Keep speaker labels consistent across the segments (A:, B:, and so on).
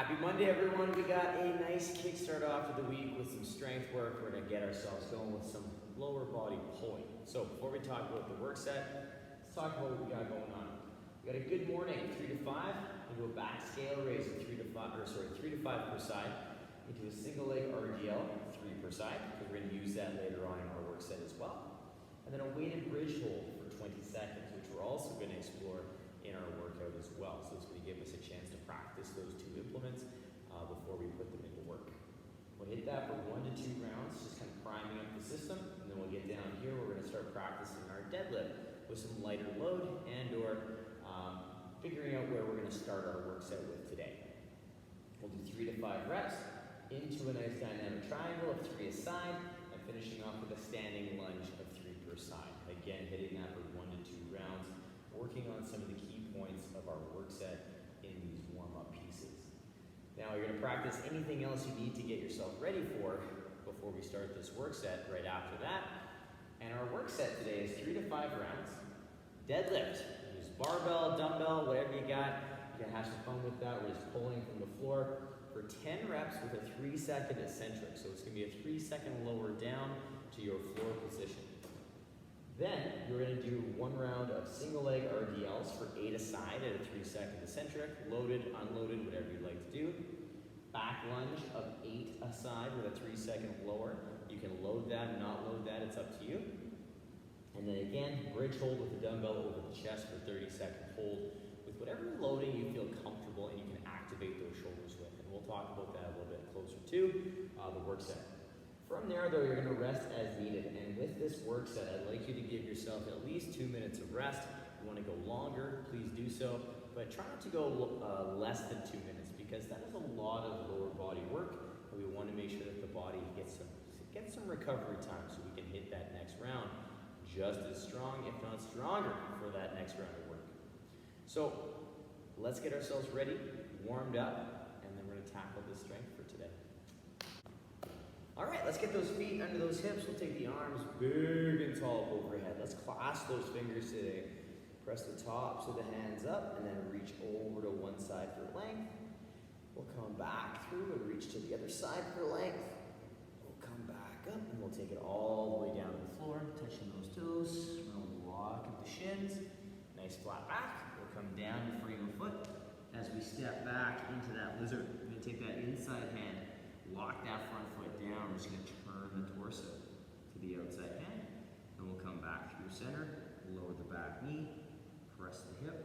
A: Happy Monday, everyone. We got a nice kickstart off of the week with some strength work. We're going to get ourselves going with some lower body pulling. So before we talk about the work set, let's talk about what we got going on. We got a good morning, 3 to 5, into a back scale raise of 3 to 5 per side, into a single leg RDL, 3 per side, because we're going to use that later on in our work set as well. And then a weighted bridge hold for 20 seconds, which we're also going to explore in our workout as well. So it's going to give us a chance to practice those two implements before we put them into work. We'll hit that for 1 to 2 rounds, just kind of priming up the system, and then we'll get down here where we're going to start practicing our deadlift with some lighter load and or figuring out where we're going to start our work set with today. We'll do 3 to 5 reps into a nice dynamic triangle of 3 a side, and finishing off with a standing lunge of 3 per side. Again, hitting that for 1 to 2 rounds, working on some of the key points of our work set in these warm-up pieces. Now you're going to practice anything else you need to get yourself ready for before we start this work set right after that. And our work set today is 3 to 5 rounds. Deadlift. Use barbell, dumbbell, whatever you got. You can have some fun with that. We're just pulling from the floor for 10 reps with a 3-second eccentric. So it's going to be a 3-second lower down to your floor position. Then you're going to do 1 round of single leg RDLs for 8 a side at a 3-second eccentric, loaded, unloaded, whatever you'd like to do. Back lunge of 8 a side with a 3-second lower. You can load that, not load that, it's up to you. And then again, bridge hold with the dumbbell over the chest for 30-second hold with whatever loading you feel comfortable and you can activate those shoulders with. And we'll talk about that a little bit closer to the work set. From there, though, you're going to rest as needed. And with this work set, I'd like you to give yourself at least 2 minutes of rest. If you want to go longer, please do so. But try not to go less than 2 minutes because that is a lot of lower body work. And we want to make sure that the body gets some recovery time so we can hit that next round just as strong, if not stronger, for that next round of work. So let's get ourselves ready, warmed up, and then we're going to tackle this strength for today. All right, let's get those feet under those hips. We'll take the arms big and tall overhead. Let's clasp those fingers today. Press the tops of the hands up and then reach over to one side for length. We'll come back through and reach to the other side for length. We'll come back up and we'll take it all the way down to the floor, touching those toes. We'll lock at the shins. Nice flat back. We'll come down to frame of foot. As we step back into that lizard, we're going to take that inside hand. Lock that front foot down. We're just going to turn the torso to the outside hand. Then we'll come back through center, lower the back knee, press the hip,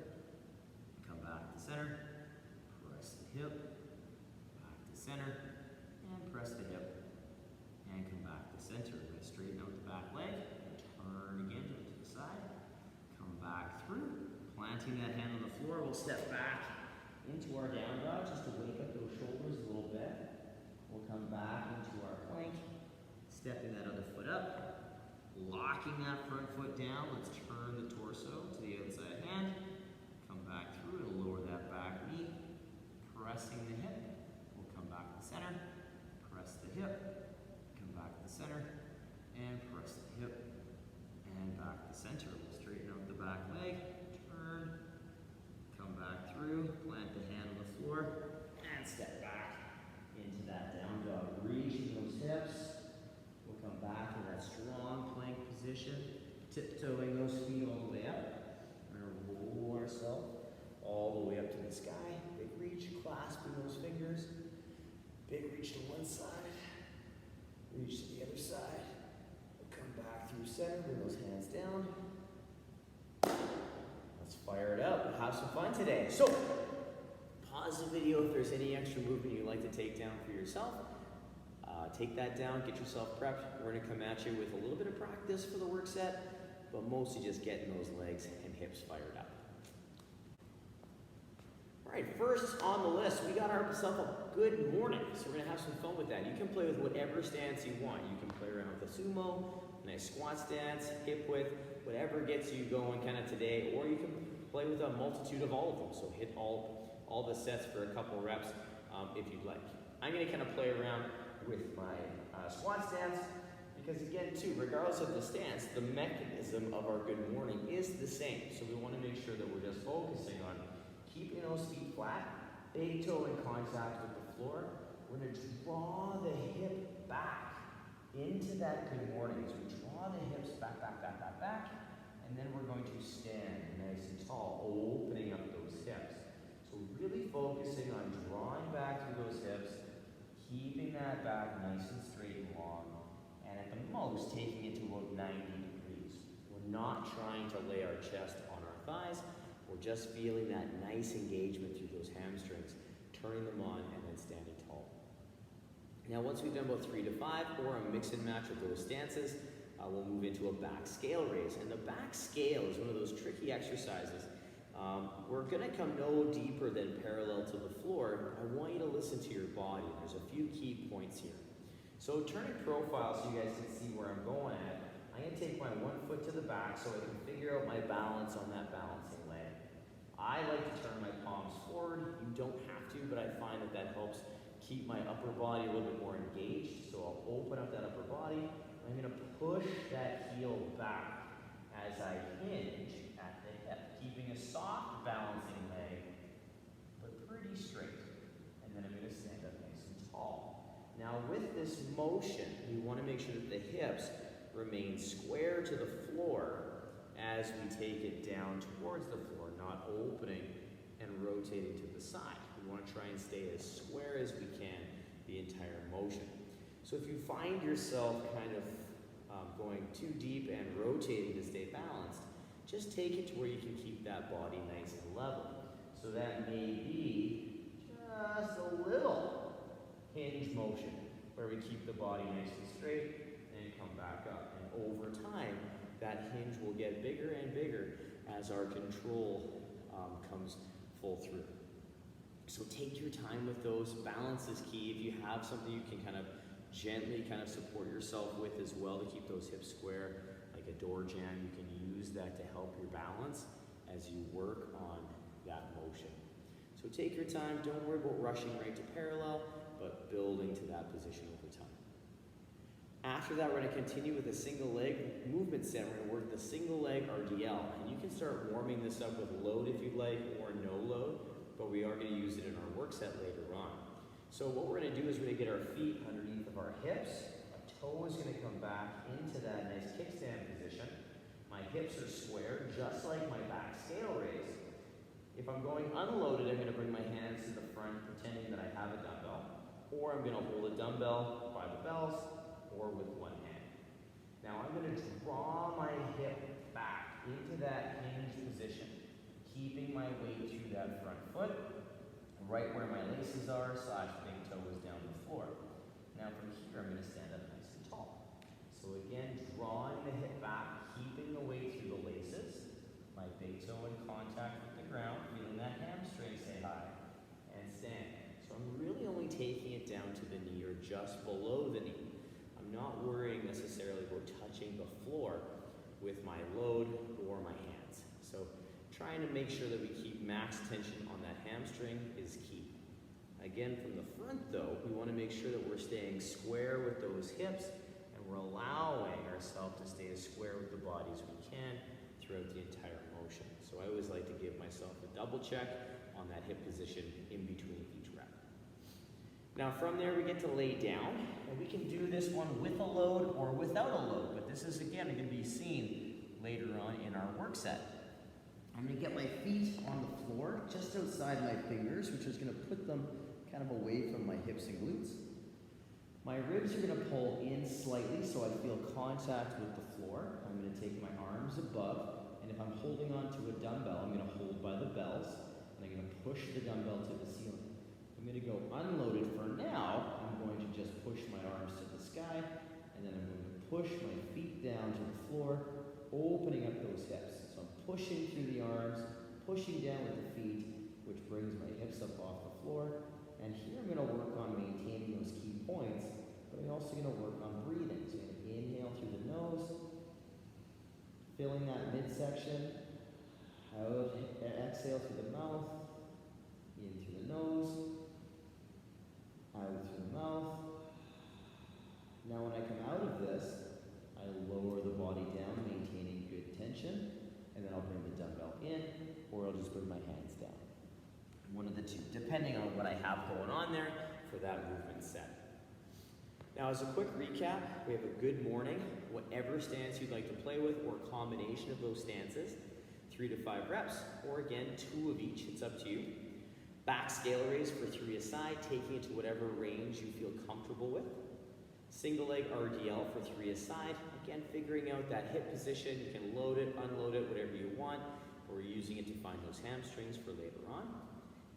A: come back to center, press the hip, back to center, and press the hip, and come back to center. We're going to straighten out the back leg, turn again to the side, come back through, planting that hand on the floor. We'll step back into our down dog just to wake up those shoulders a little bit. We'll come back into our plank, stepping that other foot up, locking that front foot down. Let's turn the torso to the outside hand, come back through and lower that back knee, pressing the hip. We'll come back to the center, press the hip, come back to the center, and press the hip, and back to center. We'll straighten out the back leg, turn, come back through, plant the hand on the floor, and step back into that down dog. Reaching those hips. We'll come back in that strong plank position, tiptoeing those feet all the way up. We're going to roll ourselves all the way up to the sky. Big reach, clasping those fingers. Big reach to one side. Reach to the other side. We'll come back through center, bring those hands down. Let's fire it up and have some fun today. So, pause the video if there's any extra movement you'd like to take down for yourself. Take that down, get yourself prepped. We're going to come at you with a little bit of practice for the work set, but mostly just getting those legs and hips fired up. All right, first on the list, we got ourselves a good morning. So we're going to have some fun with that. You can play with whatever stance you want. You can play around with a sumo, nice squat stance, hip width, whatever gets you going kind of today, or you can play with a multitude of all of them. So hit all the sets for a couple reps if you'd like. I'm going to kind of play around with my squat stance because again too, regardless of the stance, the mechanism of our good morning is the same. So we want to make sure that we're just focusing on keeping those feet flat, big toe in contact with the floor. We're going to draw the hip back into that good morning. So we draw the hips back, and then we're going to stand nice and tall, opening up those hips. So really focusing on drawing back through those hips, keeping that back nice and straight and long, and at the most taking it to about 90 degrees. We're not trying to lay our chest on our thighs. We're just feeling that nice engagement through those hamstrings, turning them on, and then standing tall. Now, once we've done about 3 to 5, or a mix and match of those stances, we'll move into a back scale raise. And the back scale is one of those tricky exercises. We're going to come no deeper than parallel to the floor. I want you to listen to your body. There's a few key points here. So turning profile so you guys can see where I'm going at, I'm going to take my one foot to the back so I can figure out my balance on that balancing leg. I like to turn my palms forward. You don't have to, but I find that that helps keep my upper body a little bit more engaged. So I'll open up that upper body. I'm going to push that heel back as I hinge at the hip, keeping a soft balancing leg, but pretty straight. And then I'm going to stand up nice and tall. Now with this motion, we want to make sure that the hips remain square to the floor as we take it down towards the floor, not opening and rotating to the side. We want to try and stay as square as we can the entire motion. So if you find yourself kind of going too deep and rotating to stay balanced, just take it to where you can keep that body nice and level. So that may be just a little hinge motion where we keep the body nice and straight and come back up. And over time, that hinge will get bigger and bigger as our control comes full through. So take your time with those. Balance is key. If you have something you can kind of gently support yourself with as well to keep those hips square, like a door jamb, you can use that to help your balance as you work on that motion. So take your time. Don't worry about rushing right to parallel, but building to that position over time. After that, we're going to continue with a single leg movement set. We're going to work the single leg RDL. And you can start warming this up with load if you'd like, or no load, but we are going to use it in our work set later on. So what we're going to do is we're going to get our feet underneath of our hips. My toe is going to come back into that nice kickstand position. My hips are square, just like my back scale raise. If I'm going unloaded, I'm going to bring my hands to the front, pretending that I have a dumbbell. Or I'm going to hold a dumbbell by the bells, or with one hand. Now I'm going to draw my hip back into that hinge position, keeping my weight through that front foot, right where my laces are, / big toe is down the floor. Now from here, I'm going to stand up nice and tall. So again, drawing the hip back, keeping the weight through the laces, my big toe in contact with the ground, feeling that hamstring say hi, and stand. So I'm really only taking it down to the knee or just below the knee. I'm not worrying necessarily about touching the floor with my load or my hands. So trying to make sure that we keep max tension on that hamstring is key. Again, from the front though, we want to make sure that we're staying square with those hips and we're allowing ourselves to stay as square with the body as we can throughout the entire motion. So I always like to give myself a double check on that hip position in between each rep. Now from there we get to lay down, and we can do this one with a load or without a load, but this is again going to be seen later on in our work set. I'm going to get my feet on the floor just outside my fingers, which is going to put them kind of away from my hips and glutes. My ribs are going to pull in slightly so I feel contact with the floor. I'm going to take my arms above, and if I'm holding on to a dumbbell, I'm going to hold by the bells, and I'm going to push the dumbbell to the ceiling. I'm going to go unloaded for now. I'm going to just push my arms to the sky, and then I'm going to push my feet down to the floor, opening up those hips. So I'm pushing through the arms, pushing down with the feet, which brings my hips up off the floor. And here I'm going to work on maintaining those key points, but I'm also going to work on breathing. So I'm going to inhale through the nose, filling that midsection, out, exhale through the mouth, in through the nose, out through the mouth. Now when I come out of this, I lower the body down, maintaining good tension, and then I'll bring the dumbbell in, or I'll just bring my hands down. One of the two. Depending depending on what I have going on there for that movement set. Now, as a quick recap, we have a good morning, whatever stance you'd like to play with, or combination of those stances, 3 to 5 reps, or again, 2 of each, it's up to you. Back scale raise for 3 a side, taking it to whatever range you feel comfortable with. Single leg RDL for 3 a side, again, figuring out that hip position, you can load it, unload it, whatever you want, or using it to find those hamstrings for later on.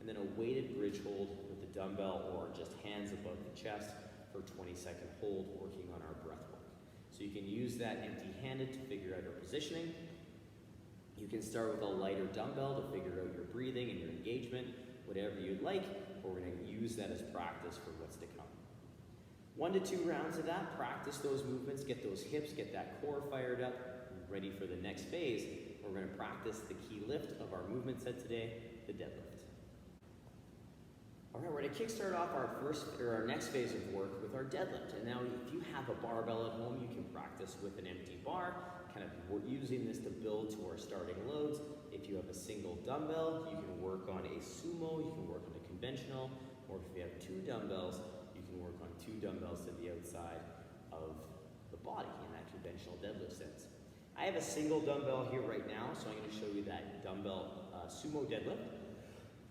A: And then a weighted bridge hold with the dumbbell or just hands above the chest for 20-second hold, working on our breath work. So you can use that empty-handed to figure out our positioning. You can start with a lighter dumbbell to figure out your breathing and your engagement, whatever you'd like, but we're gonna use that as practice for what's to come. 1 to 2 rounds of that, practice those movements, get those hips, get that core fired up, ready for the next phase. We're gonna practice the key lift of our movement set today, the deadlift. All right, we're gonna kickstart off our next phase of work with our deadlift. And now if you have a barbell at home, you can practice with an empty bar, kind of using this to build to our starting loads. If you have a single dumbbell, you can work on a sumo, you can work on a conventional, or if you have 2 dumbbells, you can work on 2 dumbbells to the outside of the body in that conventional deadlift sense. I have a single dumbbell here right now, so I'm gonna show you that dumbbell sumo deadlift.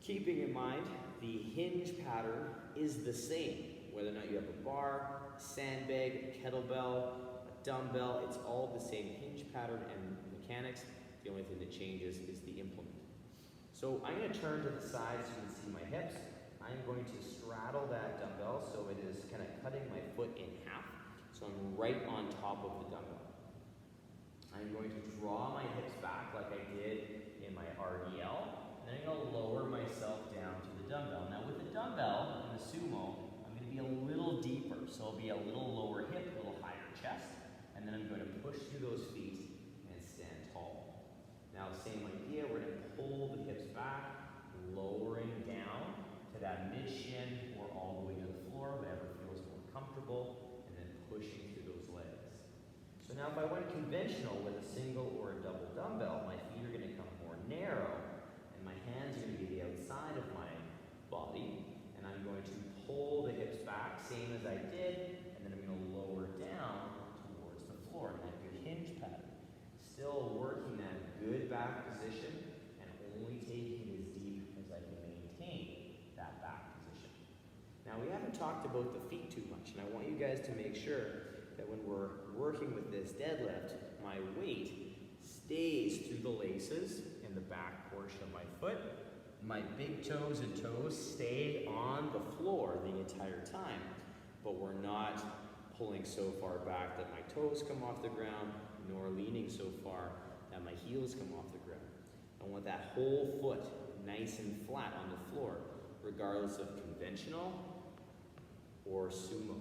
A: Keeping in mind, the hinge pattern is the same, whether or not you have a bar, sandbag, a kettlebell, a dumbbell, it's all the same hinge pattern and mechanics. The only thing that changes is the implement. So I'm gonna turn to the side so you can see my hips. I'm going to straddle that dumbbell so it is kind of cutting my foot in half. So I'm right on top of the dumbbell. I'm going to draw my hips back like I did in my RDL. And then I'm going to lower myself down to the dumbbell. Now with the dumbbell in the sumo, I'm going to be a little deeper. So it'll be a little lower hip, a little higher chest. And then I'm going to push through those feet and stand tall. Now same idea, we're going to pull the hips back, lowering down to that mid shin or all the way to the floor, whatever feels more comfortable, and then pushing through those legs. So now if I went conventional with a single or a double dumbbell, my feet are going to come more narrow, and my hands are going to be the outside of my body, and I'm going to pull the hips back, same as I did, and then I'm going to lower down towards the floor in that good hinge pattern. Still working that good back position, and only taking as deep as I can maintain that back position. Now we haven't talked about the feet too much, and I want you guys to make sure that when we're working with this deadlift, my weight stays through the laces in the back portion of my foot. My big toes and toes stay on the floor the entire time, but we're not pulling so far back that my toes come off the ground, nor leaning so far that my heels come off the ground. I want that whole foot nice and flat on the floor, regardless of conventional or sumo.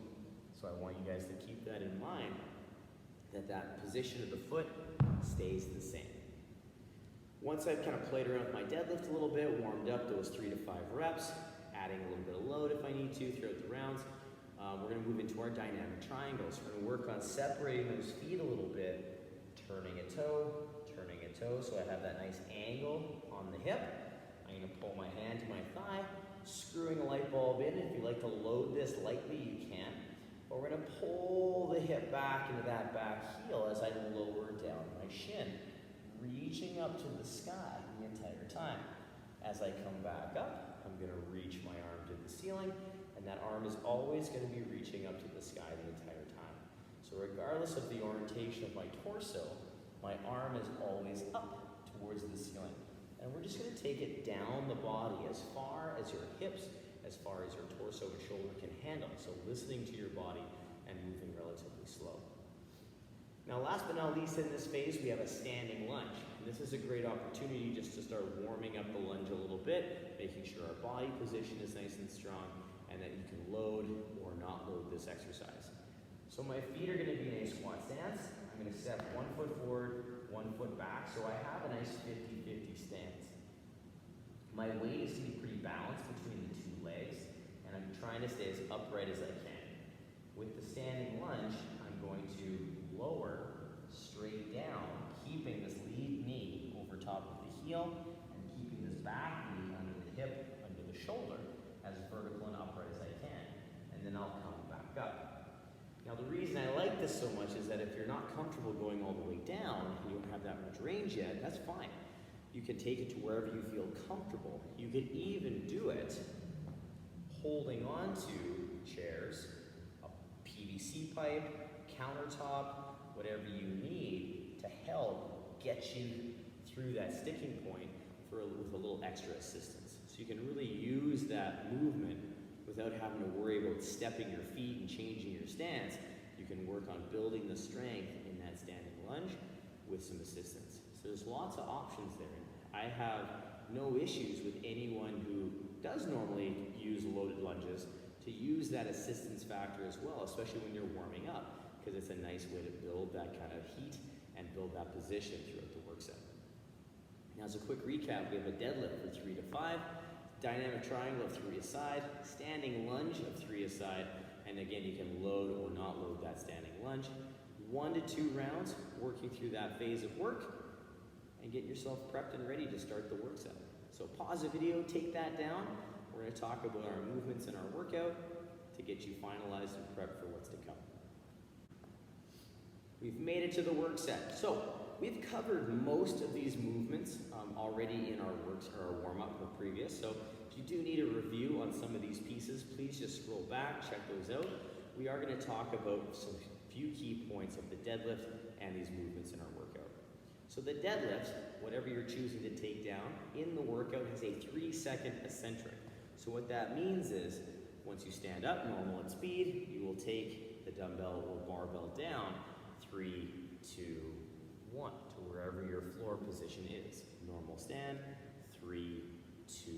A: So I want you guys to keep that in mind, that position of the foot stays the same. Once I've kind of played around with my deadlift a little bit, warmed up those 3 to 5 reps, adding a little bit of load if I need to throughout the rounds, we're going to move into our dynamic triangles. We're going to work on separating those feet a little bit, turning a toe, so I have that nice angle on the hip. I'm going to pull my hand to my thigh, screwing a light bulb in. If you like to load this lightly, you can. But we're going to pull the hip back into that back heel as I lower down my shin, reaching up to the sky the entire time. As I come back up, I'm going to reach my arm to the ceiling, and that arm is always going to be reaching up to the sky the entire time. So regardless of the orientation of my torso, my arm is always up towards the ceiling. And we're just going to take it down the body as far as your hips, as far as your torso and shoulder can handle. So listening to your body and moving relatively slow. Now last but not least in this phase, we have a standing lunge. And this is a great opportunity just to start warming up the lunge a little bit, making sure our body position is nice and strong, and that you can load or not load this exercise. So my feet are going to be in a squat stance. I'm going to step 1 foot forward, 1 foot back, so I have a nice 50-50 stance. My weight is going to be pretty balanced between the 2 legs, and I'm trying to stay as upright as I can. With the standing lunge, I'm going to lower straight down, keeping this lead knee over top of the heel, and keeping this back knee under the hip, under the shoulder, vertical and upright as I can, and then I'll come back up. Now the reason I like this so much is that if you're not comfortable going all the way down, and you don't have that much range yet, that's fine. You can take it to wherever you feel comfortable. You could even do it holding on to chairs, a PVC pipe, countertop, whatever you need to help get you through that sticking point with a little extra assistance. So you can really use that movement without having to worry about stepping your feet and changing your stance. You can work on building the strength in that standing lunge with some assistance. So there's lots of options there. I have no issues with anyone who does normally use loaded lunges to use that assistance factor as well, especially when you're warming up, because it's a nice way to build that kind of heat and build that position throughout the work set. Now, as a quick recap, we have a deadlift for 3 to 5, dynamic triangle of 3 aside, standing lunge of 3 aside, and again, you can load or not load that standing lunge. 1 to 2 rounds, working through that phase of work, and get yourself prepped and ready to start the work set. So pause the video, take that down. We're going to talk about our movements in our workout to get you finalized and prepped for what's to come. We've made it to the work set. So we've covered most of these movements already in our warm-up or previous. So if you do need a review on some of these pieces, please just scroll back, check those out. We are going to talk about some few key points of the deadlift and these movements in our workout. So the deadlift, whatever you're choosing to take down in the workout, has a 3-second eccentric. So what that means is, once you stand up, normal at speed, you will take the dumbbell or barbell down 3, 2, 1 to wherever your floor position is. Normal stand, 3, 2,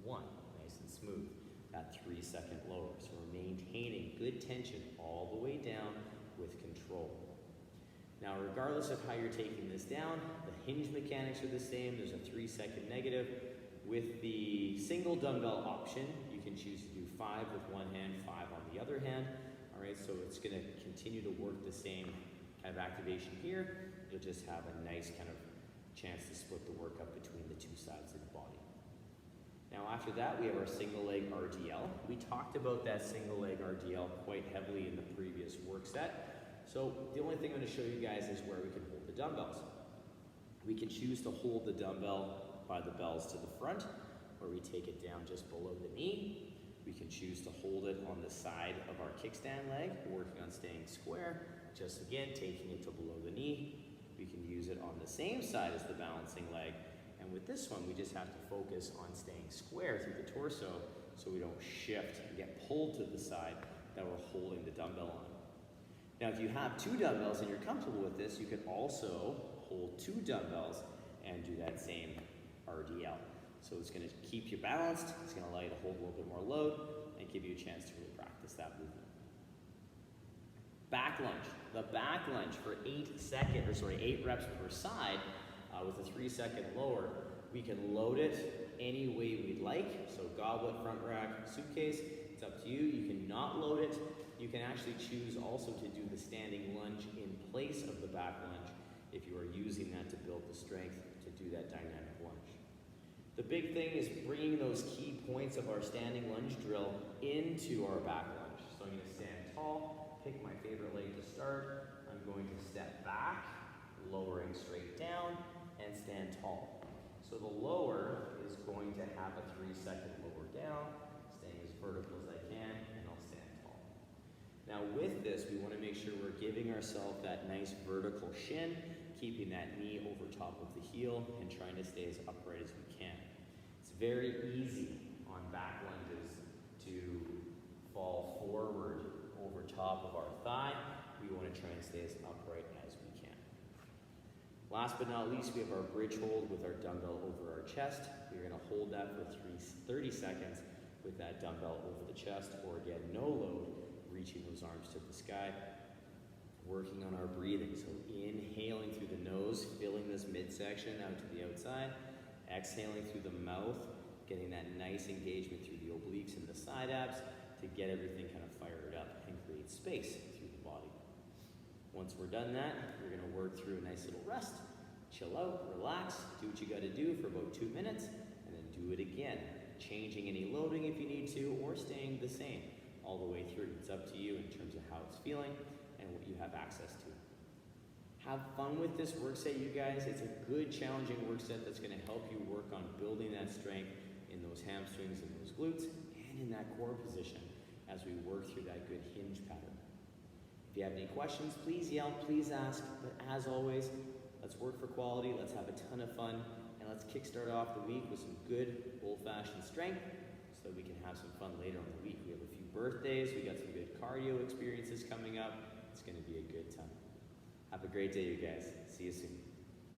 A: 1. Nice and smooth. That 3-second lower. So we're maintaining good tension all the way down with control. Now, regardless of how you're taking this down, the hinge mechanics are the same. There's a 3-second negative. With the single dumbbell option, you can choose to do 5 with one hand, 5 on the other hand. All right, so it's going to continue to work the same kind of activation here. You'll just have a nice kind of chance to split the work up between the two sides of the body. Now, after that, we have our single leg RDL. We talked about that single leg RDL quite heavily in the previous work set. So the only thing I'm going to show you guys is where we can hold the dumbbells. We can choose to hold the dumbbell by the bells to the front, where we take it down just below the knee. We can choose to hold it on the side of our kickstand leg, working on staying square. Just again, taking it to below the knee. We can use it on the same side as the balancing leg. And with this one, we just have to focus on staying square through the torso so we don't shift and get pulled to the side that we're holding the dumbbell on. Now, if you have 2 dumbbells and you're comfortable with this, you can also hold 2 dumbbells and do that same RDL. So it's going to keep you balanced, it's going to allow you to hold a little bit more load, and give you a chance to really practice that movement. Back lunge. The back lunge for 8 reps per side with a 3-second lower. We can load it any way we'd like. So goblet, front rack, suitcase, it's up to you. You can not load it. You can actually choose also to do the standing lunge in place of the back lunge if you are using that to build the strength to do that dynamic lunge. The big thing is bringing those key points of our standing lunge drill into our back lunge. So I'm going to stand tall, pick my favorite leg to start. I'm going to step back, lowering straight down, and stand tall. So the lower is going to have a 3-second lower down, staying as vertical as I can, and I'll stand tall. Now with this, we want to make sure we're giving ourselves that nice vertical shin, keeping that knee over top of the heel, and trying to stay as upright as we can. It's very easy on back lunges to fall forward over top of our thigh. We want to try and stay as upright as we can. Last but not least, we have our bridge hold with our dumbbell over our chest. We're going to hold that for 30 seconds with that dumbbell over the chest, or again, no load, reaching those arms to the sky. Working on our breathing, so inhaling through the nose, filling this midsection out to the outside, exhaling through the mouth, getting that nice engagement through the obliques and the side abs to get everything kind of fired up and create space through the body. Once we're done that, we're going to work through a nice little rest, chill out, relax, do what you got to do for about 2 minutes, and then do it again. changing any loading if you need to, or staying the same all the way through. It's up to you in terms of how it's feeling and what you have access to. Have fun with this work set, you guys. It's a good, challenging work set that's going to help you work on building that strength in those hamstrings and those glutes and in that core position as we work through that good hinge pattern. If you have any questions, please yell, please ask. But as always, let's work for quality, let's have a ton of fun, and let's kickstart off the week with some good old-fashioned strength so that we can have some fun later on the week. We have a few birthdays, we got some good cardio experiences coming up. It's going to be a good time. Have a great day, you guys. See you soon.